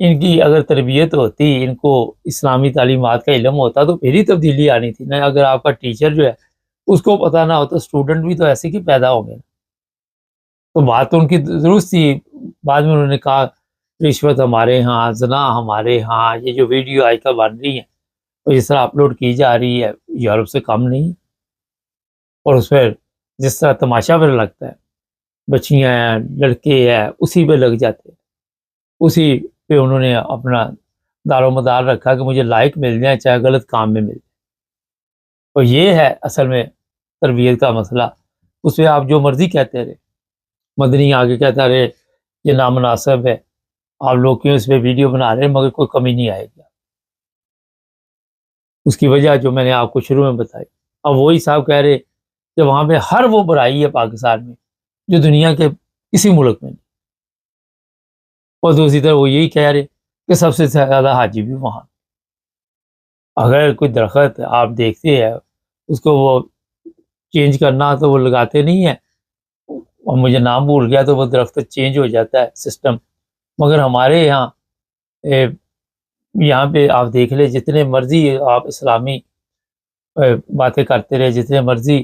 ان کی اگر تربیت ہوتی، ان کو اسلامی تعلیمات کا علم ہوتا تو پھر ہی تبدیلی آنی تھی نا۔ اگر آپ کا ٹیچر جو ہے اس کو پتہ نہ ہوتا، اسٹوڈنٹ بھی تو ایسے ہی پیدا ہوں گے۔ تو بات تو ان کی درست تھی۔ بعد میں انہوں نے کہا رشوت ہمارے ہاں، زنا ہمارے ہاں، یہ جو ویڈیو آج کل بن رہی ہے اور جس طرح اپلوڈ کی جا رہی ہے یورپ سے کم نہیں، اور اس پہ جس طرح تماشا پھر لگتا ہے، بچیاں ہیں، لڑکے ہیں، اسی پہ لگ جاتے ہیں، اسی پہ انہوں نے اپنا دار و مدار رکھا کہ مجھے لائق مل جائے چاہے غلط کام میں مل جائے۔ اور یہ ہے اصل میں تربیت کا مسئلہ۔ اس پہ آپ جو مرضی کہتے رہے، مدنی آگے کہتا رہے یہ نامناسب ہے، آپ لوگ کیوں اس پہ ویڈیو بنا رہے ہیں، مگر کوئی کمی نہیں آئے گی۔ اس کی وجہ جو میں نے آپ کو شروع میں بتائی۔ اب وہی صاحب کہہ رہے کہ وہاں پہ ہر وہ برائی ہے پاکستان میں جو دنیا کے کسی ملک میں نہیں، اور دوسری طرف وہ یہی کہہ رہے کہ سب سے زیادہ حاجی بھی وہاں۔ اگر کوئی درخت آپ دیکھتے ہیں اس کو وہ چینج کرنا تو وہ لگاتے نہیں ہیں، اور مجھے نام بھول گیا تو وہ درخت چینج ہو جاتا ہے سسٹم۔ مگر ہمارے یہاں یہاں پہ آپ دیکھ لیں جتنے مرضی آپ اسلامی باتیں کرتے رہے، جتنے مرضی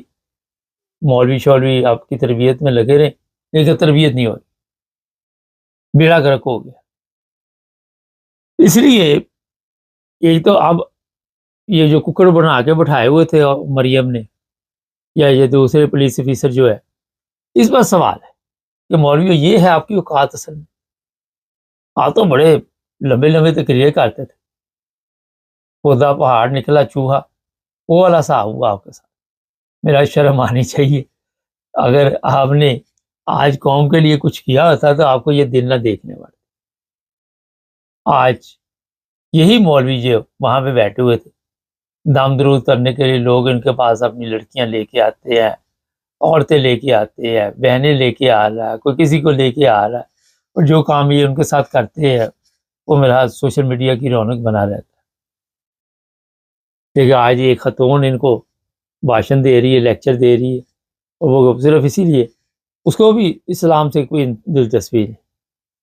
مولوی شولوی آپ کی تربیت میں لگے رہے، لیکن تربیت نہیں ہو رہی، بیڑا گرک ہو گیا۔ اس لیے یہی تو اب یہ جو ککڑ بنا کے بٹھائے ہوئے تھے مریم نے یا یہ دوسرے پولیس آفیسر جو ہے، اس پر سوال ہے کہ مولوی یہ ہے آپ کی اوقات؟ اصل میں آپ تو بڑے لمبے لمبے تقریر کرتے تھے، خدا پہاڑ نکلا چوہا، وہ والا صاحب ہوا آپ کے ساتھ۔ میرا شرم آنی چاہیے۔ اگر آپ نے آج قوم کے لیے کچھ کیا ہوتا تو آپ کو یہ دن نہ دیکھنے پڑتے۔ آج یہی مولوی جو وہاں پہ بیٹھے ہوئے تھے، دام درود کرنے کے لیے لوگ ان کے پاس اپنی لڑکیاں لے کے آتے ہیں، عورتیں لے کے آتے ہیں، بہنیں لے کے آ رہا ہے، کوئی کسی کو لے کے آ رہا ہے، اور جو کام یہ ان کے ساتھ کرتے ہیں وہ میرا سوشل میڈیا کی رونق بنا رہتا ہے۔ لیکن آج ایک خاتون ان کو بھاشن دے رہی ہے، لیکچر دے رہی ہے، اور وہ صرف اسی لیے، اس کو بھی اسلام سے کوئی دلچسپی نہیں،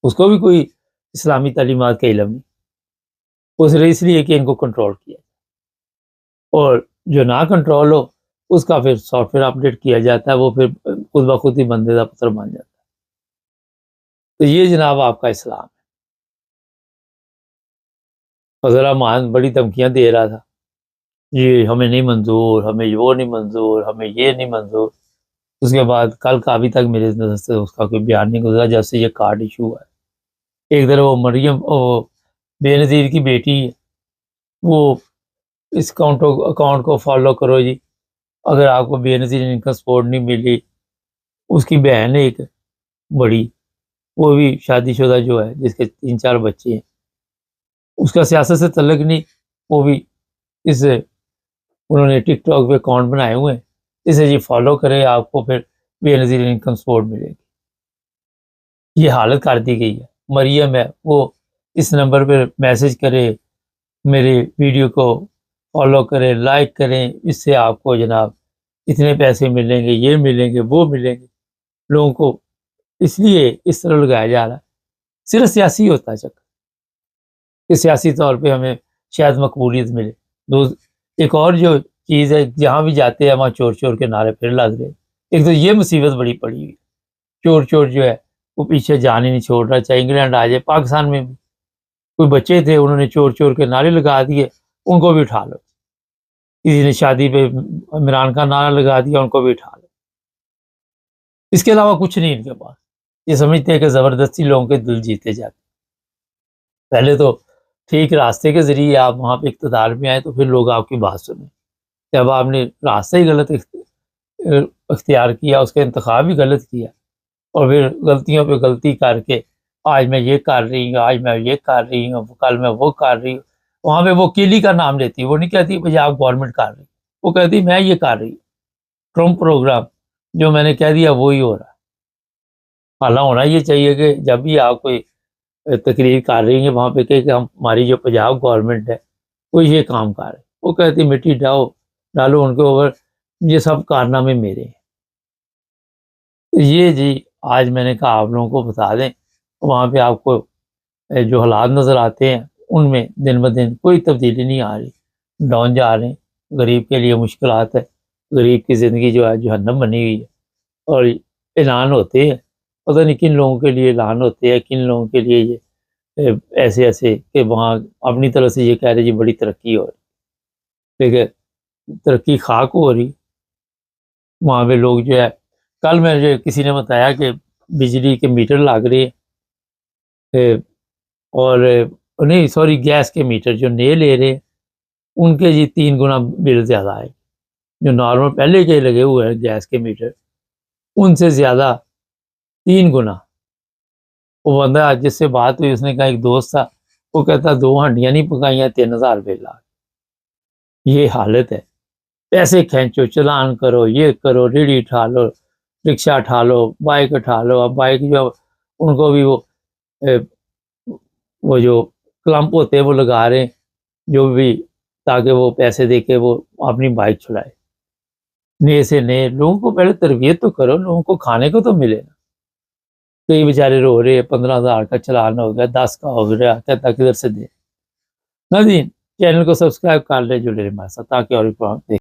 اس کو بھی کوئی اسلامی تعلیمات کا علم نہیں، وہ صرف اس لیے کہ ان کو کنٹرول کیا، اور جو نہ کنٹرول ہو اس کا پھر سافٹ ویئر اپڈیٹ کیا جاتا ہے، وہ پھر خود بخود ہی بندے کا پتھر بن جاتا ہے۔ تو یہ جناب آپ کا اسلام ہے۔ فضل مان بڑی دھمکیاں دے رہا تھا، یہ ہمیں نہیں منظور، ہمیں وہ نہیں منظور، ہمیں یہ نہیں منظور۔ اس کے بعد کل کا ابھی تک میرے نظر سے اس کا کوئی بیان نہیں گزرا جب سے یہ کارڈ ایشو ہوا ہے۔ ایک طرف وہ مریم وہ بے نظیر کی بیٹی ہے، وہ اس اکاؤنٹ کو فالو کرو جی، اگر آپ کو بے نظیر انکم سپورٹ نہیں ملی۔ اس کی بہن ہے ایک بڑی، وہ بھی شادی شدہ جو ہے، جس کے 3-4 بچے ہیں، اس کا سیاست سے تعلق نہیں، وہ بھی اس انہوں نے ٹک ٹاک پہ اکاؤنٹ بنائے ہوئے ہیں، اسے جی فالو کرے، آپ کو پھر بے نظیر انکم سپورٹ ملے گی۔ یہ حالت کر دی گئی ہے۔ مریم ہے، وہ اس نمبر پہ میسج کرے، میرے ویڈیو کو فالو کریں، لائک کریں، اس سے آپ کو جناب اتنے پیسے ملیں گے، یہ ملیں گے، وہ ملیں گے۔ لوگوں کو اس لیے اس طرح لگایا جا رہا ہے، صرف سیاسی ہوتا ہے چکر کہ سیاسی طور پہ ہمیں شاید مقبولیت ملے۔ ایک اور جو چیز ہے، جہاں بھی جاتے ہیں وہاں چور چور کے نعرے پھر لگ رہے۔ ایک تو یہ مصیبت بڑی پڑی ہوئی، چور چور جو ہے وہ پیچھے جان ہی نہیں چھوڑ رہا، چاہے انگلینڈ آ جائے، پاکستان میں بھی کوئی بچے تھے، انہوں نے چور چور کے نعرے لگا دیے، ان کو بھی اٹھا لو۔ کسی نے شادی پہ عمران کا نعرہ لگا دیا، ان کو بھی اٹھا لو۔ اس کے علاوہ کچھ نہیں ان کے پاس۔ یہ سمجھتے ہیں کہ زبردستی لوگوں کے دل جیتے جاتے۔ پہلے تو ٹھیک راستے کے ذریعے آپ وہاں پہ اقتدار میں آئے تو پھر لوگ آپ کی بات سنیں۔ جب آپ نے راستہ ہی غلط اختیار کیا، اس کا انتخاب ہی غلط کیا، اور پھر غلطیوں پہ غلطی کر کے آج میں یہ کر رہی ہوں، آج میں یہ کر رہی ہوں، کل میں وہ کر رہی ہوں، وہاں پہ وہ کیلی کا نام لیتی ہے، وہ نہیں کہتی بھائی آپ گورنمنٹ کر رہی، وہ کہتی میں یہ کر رہی ہوں۔ ٹرمپ پروگرام جو میں نے کہہ دیا وہی ہو رہا ہے۔ حالانکہ ہونا یہ چاہیے کہ جب بھی آپ کوئی تقریر کر رہی ہیں وہاں پہ کہ ہماری جو پنجاب گورنمنٹ ہے وہ یہ کام کر رہے، وہ کہتی مٹی ڈالو ان کے اوپر، یہ سب کارنامے میرے ہیں۔ یہ جی آج میں نے کہا آپ لوگوں کو بتا دیں، وہاں پہ آپ کو جو حالات نظر آتے ہیں ان میں دن بدن کوئی تبدیلی نہیں آ رہی، ڈاؤن جا رہے ہیں۔ غریب کے لیے مشکلات ہے، غریب کی زندگی جو ہے جہنم بنی ہوئی ہے، اور اعلان ہوتے ہیں، پتہ نہیں کن لوگوں کے لیے اعلان ہوتے ہیں، کن لوگوں کے لیے یہ ایسے ایسے کہ وہاں اپنی طرف سے یہ کہہ رہے جی بڑی ترقی ہو رہی، لیکن ترقی خاک ہو رہی وہاں پہ لوگ جو ہے۔ کل میں جو کسی نے بتایا کہ بجلی کے میٹر لگ رہے ہیں، اور نہیں سوری گیس کے میٹر جو نئے لے رہے ہیں ان کے جی 3 گنا بل زیادہ آئے، جو نارمل پہلے کے لگے ہوئے ہیں گیس کے میٹر ان سے زیادہ 3 گنا۔ وہ بندہ جس سے بات ہوئی اس نے کہا ایک دوست تھا، وہ کہتا 2 ہانڈیاں نہیں پکائیاں 3000 بل آ گیا۔ یہ حالت ہے، پیسے کھینچو، چلان کرو، یہ کرو، ریڑھی اٹھا لو، رکشہ اٹھا لو، بائک اٹھا لو۔ اب بائک جو ان کو بھی وہ جو کلمپ ہوتے ہیں وہ لگا رہے ہیں جو بھی، تاکہ وہ پیسے دے کے وہ اپنی بائک چھڑائے۔ نئے سے نئے لوگوں کو پہلے تربیت تو کرو، لوگوں کو کھانے کو تو ملے نا۔ کئی بیچارے رو رہے ہیں 15,000 کا چلان ہو گیا، 10 کا ہو گیا، کہتا کدھر سے دے۔ ناظرین چینل کو سبسکرائب کر لیں، جڑے رہیں ہمارے ساتھ تاکہ اور بھی